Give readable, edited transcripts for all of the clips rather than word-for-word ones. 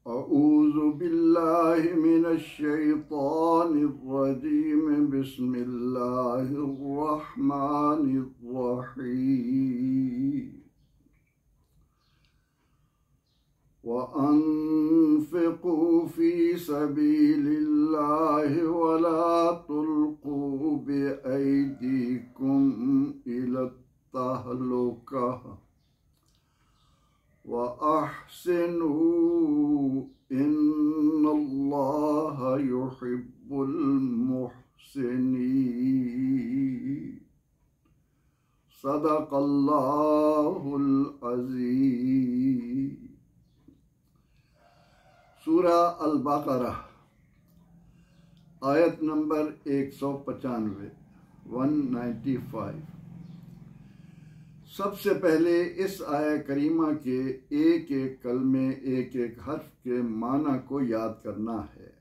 अऊज़ु बिल्लाहि मिनश्शैतानिर्रजीम बिस्मिल्लाहिर्रहमानिर्रहीम व अन्फ़िक़ू फ़ी सबीलिल्लाहि वला तुल्क़ू बिअयदीकुम इलत्तहलुक़ह व अहसिनू इन्नल्लाहा युहिब्बुल मुहसिनीन। सदक़ल्लाहुल अज़ीम। सूरा अल-बक़रा आयत नंबर 195 195। सबसे पहले इस आया करीमा के एक एक कलमे एक एक हर्फ के माना को याद करना है।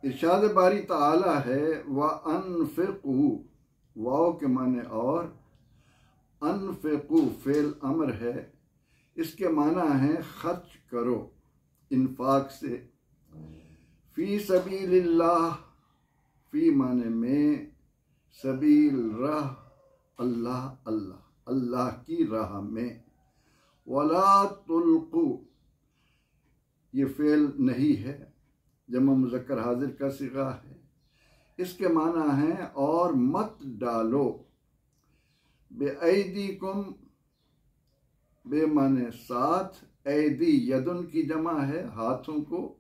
इरशाद बारी ताला है व अनफ़िक़ू, वाव के माने और, अनफ़िक़ू फ़ेल अमर है, इसके माना है खर्च करो इन्फाक से। फ़ी सबीलिल्लाह, फ़ी माने में, सबील राह, अल्लाह अल्लाह अल्लाह की राह में। वला तुल्क़ू, ये फ़ेल नहीं है, जमा मुज़क्कर हाजिर का सिगा है, इसके माना है और मत डालो। बेअयदीकुम, बे माने साथ, ऐदी यदुन की जमा है हाथों को,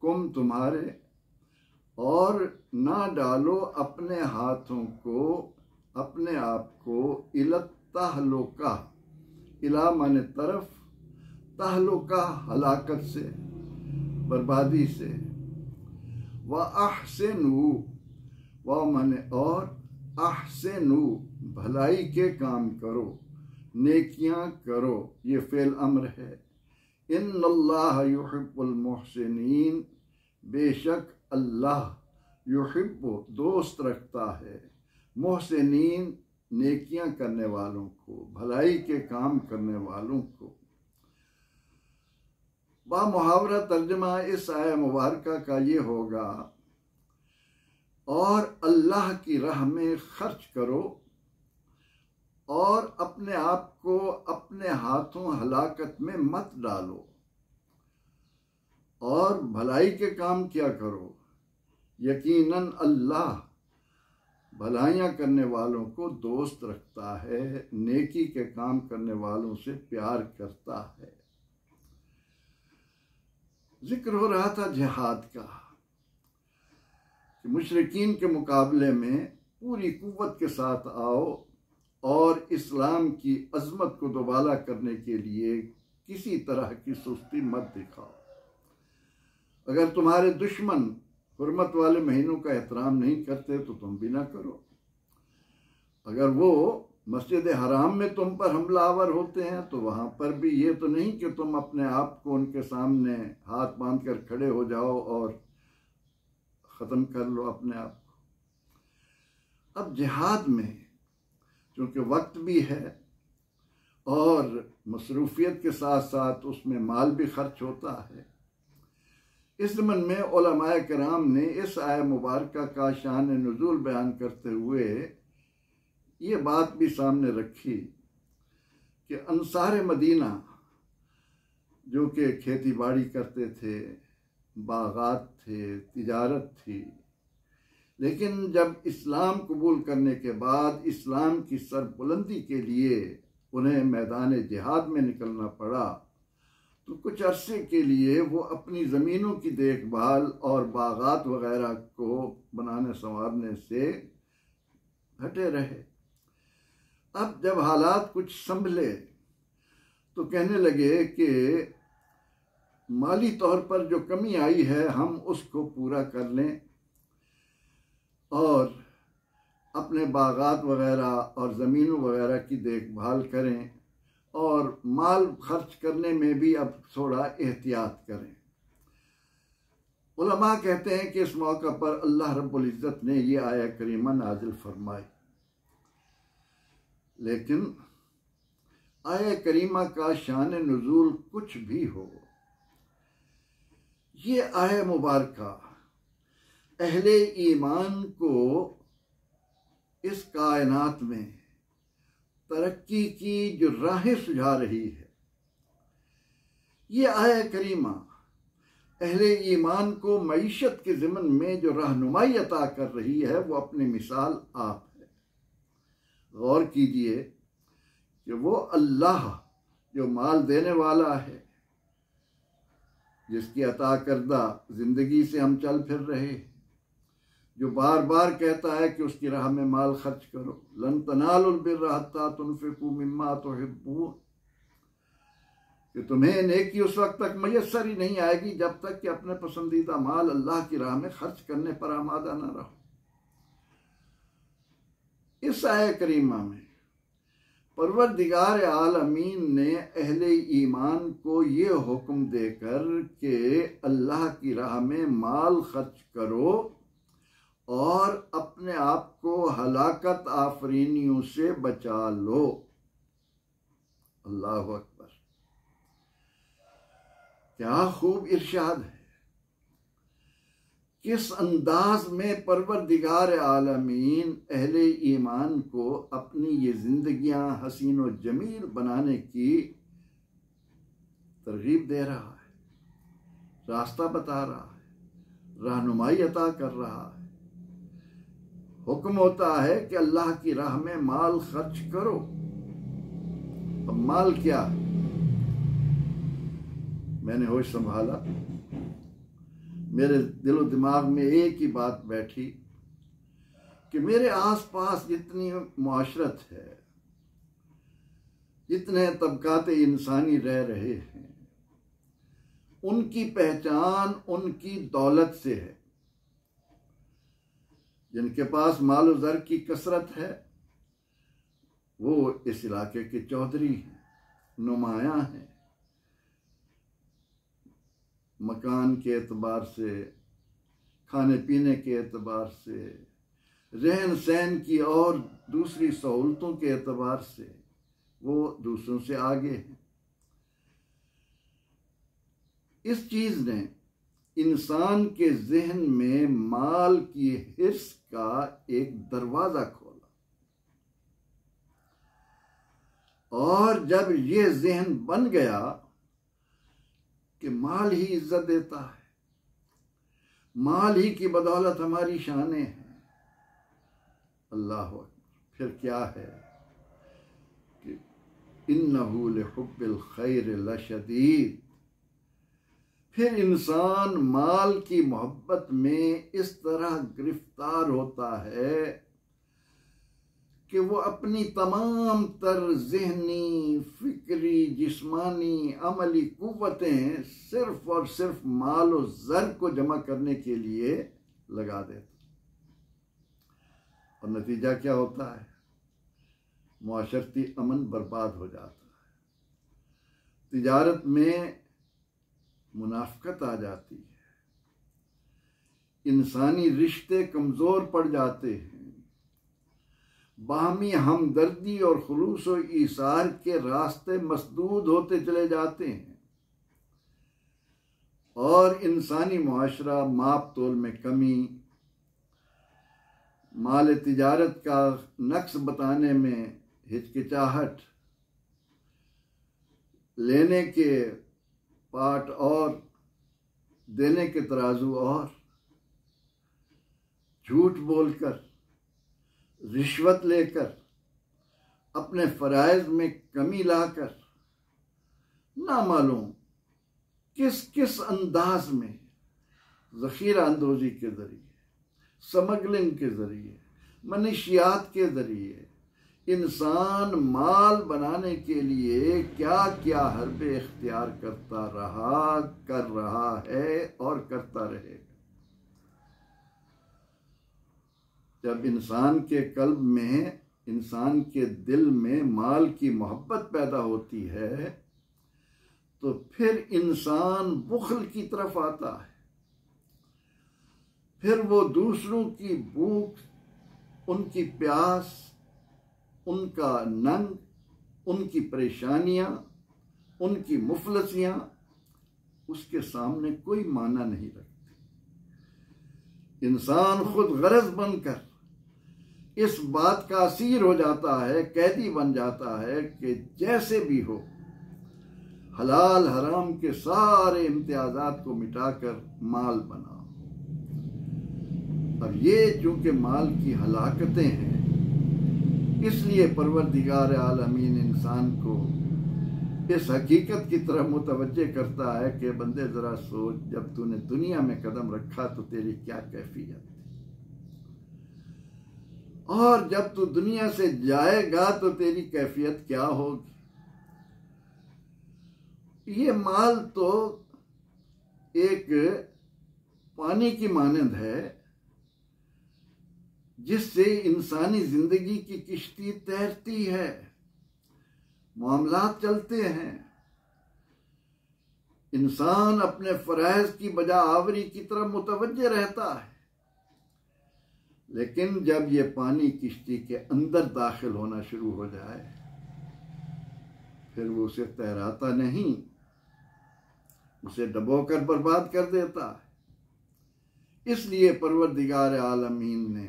कुम तुम्हारे, और ना डालो अपने हाथों को, अपने आप को, इलत तहलुका, इला माने तरफ, तहलुका हलाकत से, बर्बादी से। व अहसिनू, व माने और, अहसिनू भलाई के काम करो, नेकियां करो, ये फ़ेल अम्र है। इन्नल्लाह युहिब्बुल मुहसिनीन, बेशक अल्लाह युहिब्बु दोस्त रखता है, मुहसिनीन नेकियां करने वालों को, भलाई के काम करने वालों को। बा मुहावरा तर्जमा इस आया मुबारका का ये होगा, और अल्लाह की राह में खर्च करो और अपने आप को अपने हाथों हलाकत में मत डालो, और भलाई के काम क्या करो। यकीनन अल्लाह भलाइयाँ करने वालों को दोस्त रखता है, नेकी के काम करने वालों से प्यार करता है। जिक्र हो रहा था जिहाद का कि मुशरिकीन के मुकाबले में पूरी कुव्वत के साथ आओ और इस्लाम की अजमत को दोबाला करने के लिए किसी तरह की सुस्ती मत दिखाओ। अगर तुम्हारे दुश्मन हुर्मत वाले महीनों का एहतराम नहीं करते तो तुम भी ना करो। अगर वो मस्जिद हराम में तुम पर हमलावर होते हैं तो वहाँ पर भी ये तो नहीं कि तुम अपने आप को उनके सामने हाथ बांध कर खड़े हो जाओ और ख़त्म कर लो अपने आप को। अब जिहाद में चूँकि वक्त भी है और मसरूफियत के साथ साथ उसमें माल भी खर्च होता है, इस ज़मन में उलमाए किराम ने इस आया मुबारका का शान नुज़ूल बयान करते हुए ये बात भी सामने रखी कि अंसार मदीना जो कि खेती बाड़ी करते थे, बागात थे, तिजारत थी, लेकिन जब इस्लाम कबूल करने के बाद इस्लाम की सरबुलंदी के लिए उन्हें मैदान जिहाद में निकलना पड़ा तो कुछ अरसे के लिए वो अपनी ज़मीनों की देखभाल और बागात वग़ैरह को बनाने संवारने से हटे रहे। अब जब हालात कुछ संभले तो कहने लगे कि माली तौर पर जो कमी आई है हम उसको पूरा कर लें और अपने बागात वग़ैरह और ज़मीनों वग़ैरह की देखभाल करें और माल खर्च करने में भी अब थोड़ा एहतियात करें। उलमा कहते हैं कि इस मौका पर अल्लाह रब्बुल इज़्ज़त ने ये आया करीमा नाजिल फरमाई। लेकिन आए करीमा का शान नुज़ूल कुछ भी हो, ये आए मुबारका अहले ईमान को इस कायनात में तरक्की की जो राहें सुझा रही है। ये आए करीमा अहले ईमान को मईशत के ज़िमन में जो रहनुमाई अता कर रही है, वो अपनी मिसाल आप है। गौर कीजिए कि वो अल्लाह जो माल देने वाला है, जिसकी अता करदा जिंदगी से हम चल फिर रहे हैं, जो बार बार कहता है कि उसकी राह में माल खर्च करो, लन तनालुल बिर्रा हत्ता तुनफिकू मिम्मा तुहिब्बून, कि तुम्हें नेकी उस वक्त तक मयस्सर ही नहीं आएगी जब तक कि अपने पसंदीदा माल अल्लाह की राह में खर्च करने पर आमादा न रहो। इस आय करीमा में परवरदिगार आलमीन ने अहले ईमान को ये हुक्म देकर कि अल्लाह की राह में माल खर्च करो और अपने आप को हलाकत आफरीनियों से बचा लो। अल्लाह अकबर, क्या खूब इरशाद है। किस अंदाज में परवरदिगार आलमीन अहले ईमान को अपनी ये जिंदगियां हसीन व जमील बनाने की तरगीब दे रहा है, रास्ता बता रहा है, रहनुमाई अता कर रहा है। हुक्म होता है कि अल्लाह की राह में माल खर्च करो। अब माल क्या? मैंने होश संभाला, मेरे दिलो दिमाग में एक ही बात बैठी कि मेरे आसपास जितनी मुआशरत है, जितने तबकाते इंसानी रह रहे हैं, उनकी पहचान उनकी दौलत से है। जिनके पास माल ज़र की कसरत है, वो इस इलाके के चौधरी हैं, नुमायां हैं, मकान के एतबार से, खाने पीने के एतबार से, रहन सहन की और दूसरी सहूलतों के एतबार से वो दूसरों से आगे हैं। इस चीज ने इंसान के जहन में माल की हिर्स का एक दरवाजा खोला, और जब ये जहन बन गया कि माल ही इज्जत देता है, माल ही की बदौलत हमारी शानें हैं, अल्लाह अकबर, फिर क्या है कि इन्नहु लिहुब्बिल खैर लशदीद। फिर इंसान माल की मोहब्बत में इस तरह गिरफ्तार होता है कि वो अपनी तमाम तर ज़हनी, फिक्री, जिस्मानी, अमली कुव्वतें सिर्फ और सिर्फ माल और ज़र को जमा करने के लिए लगा देता। और नतीजा क्या होता है? मुआशरती अमन बर्बाद हो जाता है, तिजारत में मुनाफकत आ जाती है, इंसानी रिश्ते कमज़ोर पड़ जाते हैं, बाहमी हमदर्दी और खुलूस और ईसार के रास्ते मसदूद होते चले जाते हैं, और इंसानी मुआशरा माप तोल में कमी, माल तिजारत का नक्स बताने में हिचकिचाहट, लेने के पाठ और देने के तराजू और, झूठ बोलकर, रिश्वत लेकर, अपने फ़राइज़ में कमी लाकर, ना मालूम किस किस अंदाज में ज़ख़ीरा अंदोज़ी के ज़रिए, स्मगलिंग के ज़रिए, मनशियात के ज़रिए इंसान माल बनाने के लिए क्या क्या हरबे इख्तियार करता रहा, कर रहा है और करता रहेगा। जब इंसान के कल्ब में, इंसान के दिल में माल की मोहब्बत पैदा होती है, तो फिर इंसान बुख्ल की तरफ आता है। फिर वो दूसरों की भूख, उनकी प्यास, उनका नंग, उनकी परेशानियां, उनकी मुफलसियां उसके सामने कोई माना नहीं रखती। इंसान खुद गरज बनकर इस बात का असीर हो जाता है, कैदी बन जाता है कि जैसे भी हो हलाल हराम के सारे इम्तियाजात को मिटाकर माल बनाओ। अब ये चूंकि माल की हलाकतें हैं, इसलिए परवरदिगार आलमीन इंसान को इस हकीकत की तरफ मुतवज्जे करता है कि बंदे जरा सोच, जब तूने दुनिया में कदम रखा तो तेरी क्या कैफियत थी, और जब तू दुनिया से जाएगा तो तेरी कैफियत क्या होगी। ये माल तो एक पानी की मानंद है जिससे इंसानी जिंदगी की किश्ती तैरती है, मामलात चलते हैं, इंसान अपने फराइज की बजा आवरी की तरफ मुतवज्जे रहता है। लेकिन जब ये पानी किश्ती के अंदर दाखिल होना शुरू हो जाए फिर वो उसे तैराता नहीं, उसे डबोकर बर्बाद कर देता है। इसलिए परवरदिगार आलमीन ने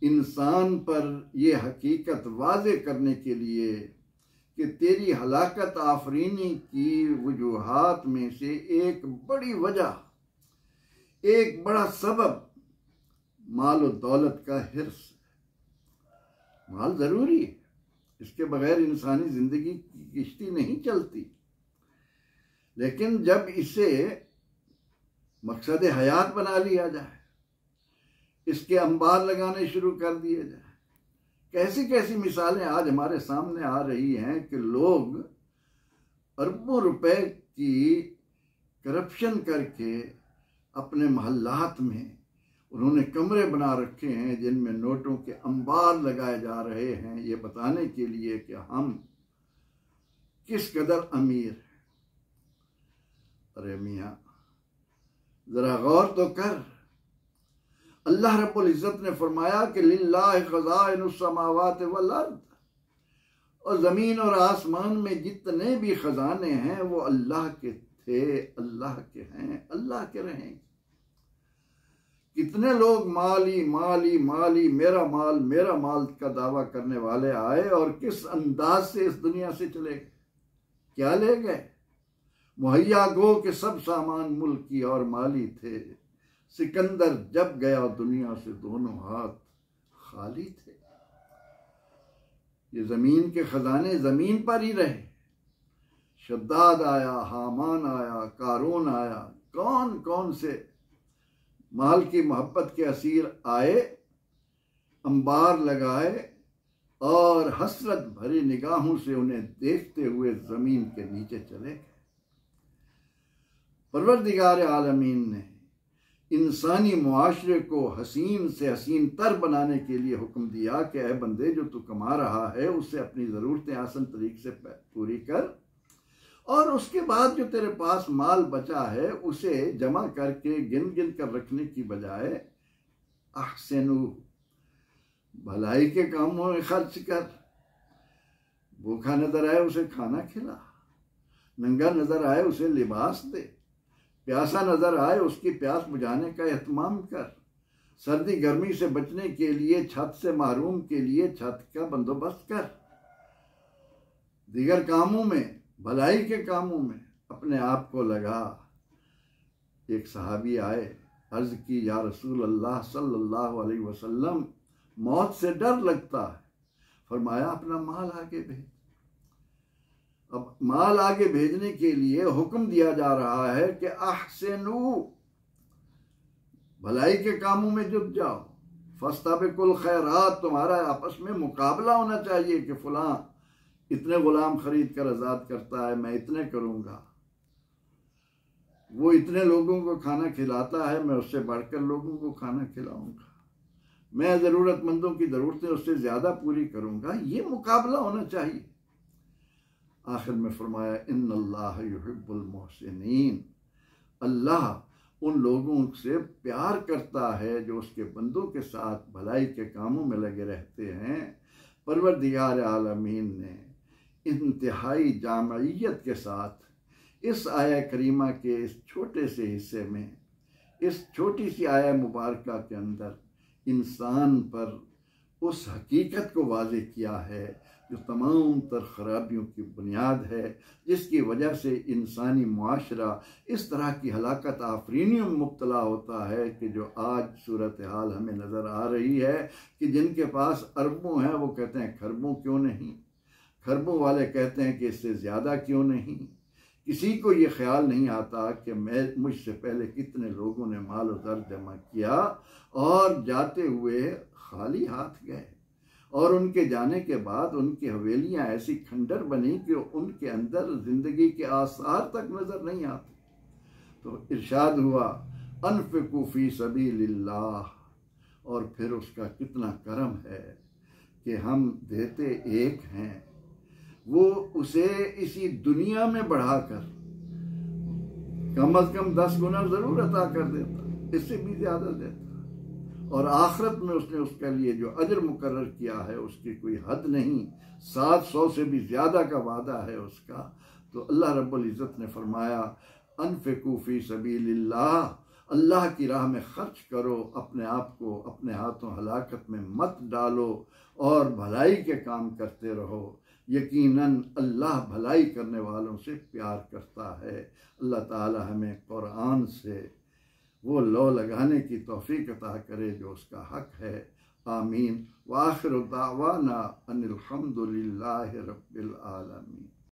इंसान पर यह हकीकत वाज़े करने के लिए कि तेरी हलाकत आफरीनी की वजूहात में से एक बड़ी वजह, एक बड़ा सबब माल और दौलत का हिर्स। माल जरूरी है, इसके बगैर इंसानी जिंदगी की किश्ती नहीं चलती। लेकिन जब इसे मकसद हयात बना लिया जाए, इसके अंबार लगाने शुरू कर दिए जाए, कैसी कैसी मिसालें आज हमारे सामने आ रही हैं कि लोग अरबों रुपए की करप्शन करके अपने महल्लात में उन्होंने कमरे बना रखे हैं जिनमें नोटों के अंबार लगाए जा रहे हैं, ये बताने के लिए कि हम किस कदर अमीर हैं। अरे मियाँ जरा गौर तो कर, अल्लाह रब्बुल इज्जत ने फरमाया कि लिल्लाहि खज़ाइनुस समावाति वल अर्द, और जमीन और आसमान में जितने भी खजाने हैं वो अल्लाह के थे, अल्लाह के हैं, अल्लाह के रहेंगे। कितने लोग माली माली माली, मेरा माल का दावा करने वाले आए और किस अंदाज से इस दुनिया से चले गए। क्या ले गए? मुहैया गो के सब सामान मुल्की और माली थे। सिकंदर जब गया दुनिया से दोनों हाथ खाली थे। ये जमीन के खजाने जमीन पर ही रहे। शद्दाद आया, हामान आया, कारून आया, कौन कौन से माल की मोहब्बत के असीर आए, अंबार लगाए और हसरत भरी निगाहों से उन्हें देखते हुए जमीन के नीचे चले गए। परवरदिगार आलमीन ने इंसानी मुआशरे को हसीन से हसीन तर बनाने के लिए हुक्म दिया कि ऐ बंदे, जो तू कमा रहा है उससे अपनी ज़रूरतें आसान तरीके से पूरी कर, और उसके बाद जो तेरे पास माल बचा है उसे जमा करके गिन गिन कर रखने की बजाय अहसनु, भलाई के कामों में खर्च कर। भूखा नजर आए उसे खाना खिला, नंगा नजर आए उसे लिबास दे, प्यासा नजर आए उसकी प्यास बुझाने का एहतमाम कर, सर्दी गर्मी से बचने के लिए, छत से महरूम के लिए छत का बंदोबस्त कर, दीगर कामों में, भलाई के कामों में अपने आप को लगा। एक सहाबी आए, अर्ज की, या रसूल अल्लाह सल्लल्लाहु अलैहि वसल्लम, मौत से डर लगता है। फरमाया अपना माल आगे भेज। अब माल आगे भेजने के लिए हुक्म दिया जा रहा है कि अहसिनु, भलाई के कामों में जुट जाओ। फस्ताबिकुल खैरात, तुम्हारा आपस में मुकाबला होना चाहिए कि फलां इतने गुलाम खरीद कर आजाद करता है, मैं इतने करूंगा। वो इतने लोगों को खाना खिलाता है, मैं उससे बढ़कर लोगों को खाना खिलाऊंगा। मैं ज़रूरतमंदों की ज़रूरतें उससे ज़्यादा पूरी करूंगा। ये मुकाबला होना चाहिए। आखिर में फरमाया, इन्नल्लाह युहिब्बुल मुहसिनीन, अल्लाह उन लोगों से प्यार करता है जो उसके बंदों के साथ भलाई के कामों में लगे रहते हैं। परवरदिगार आलमीन ने इंतहाई जामयियत के साथ इस आया करीमा के इस छोटे से हिस्से में, इस छोटी सी आया मुबारका के अंदर इंसान पर उस हकीकत को वाज़े किया है जो तमाम तर खराबियों की बुनियाद है, जिसकी वजह से इंसानी मुआशरा इस तरह की हलाकत आफरीनियों में मुब्तला होता है कि जो आज सूरत हाल हमें नज़र आ रही है कि जिनके पास अरबों हैं वो कहते हैं खरबों क्यों नहीं, खरबों वाले कहते हैं कि इससे ज़्यादा क्यों नहीं। किसी को ये ख्याल नहीं आता कि मुझसे पहले कितने लोगों ने माल और दर जमा किया और जाते हुए खाली हाथ गए, और उनके जाने के बाद उनकी हवेलियां ऐसी खंडर बनी कि उनके अंदर जिंदगी के आसार तक नजर नहीं आते। तो इरशाद हुआ अनफिकू फी सबीलिल्लाह, और फिर उसका कितना करम है कि हम देते एक हैं, वो उसे इसी दुनिया में बढ़ाकर कम अज कम 10 गुना जरूर अता कर देता, इससे भी ज्यादा देता, और आखिरत में उसने उसके लिए जो अजर मुकर्रर किया है उसकी कोई हद नहीं, 700 से भी ज्यादा का वादा है उसका। तो अल्लाह रब्बुल इज़्ज़त ने फरमाया अनफिकू फी सबीलिल्लाह, अल्लाह की राह में खर्च करो, अपने आप को अपने हाथों हलाकत में मत डालो और भलाई के काम करते रहो। यकीनन अल्लाह भलाई करने वालों से प्यार करता है। अल्लाह ताला हमें कुरान से वो लौ लगाने की तौफीक अता करे जो उसका हक है। आमीन। व आखिर दावाना अनिल हम्दुलिल्लाहि रब्बिल आलमीन।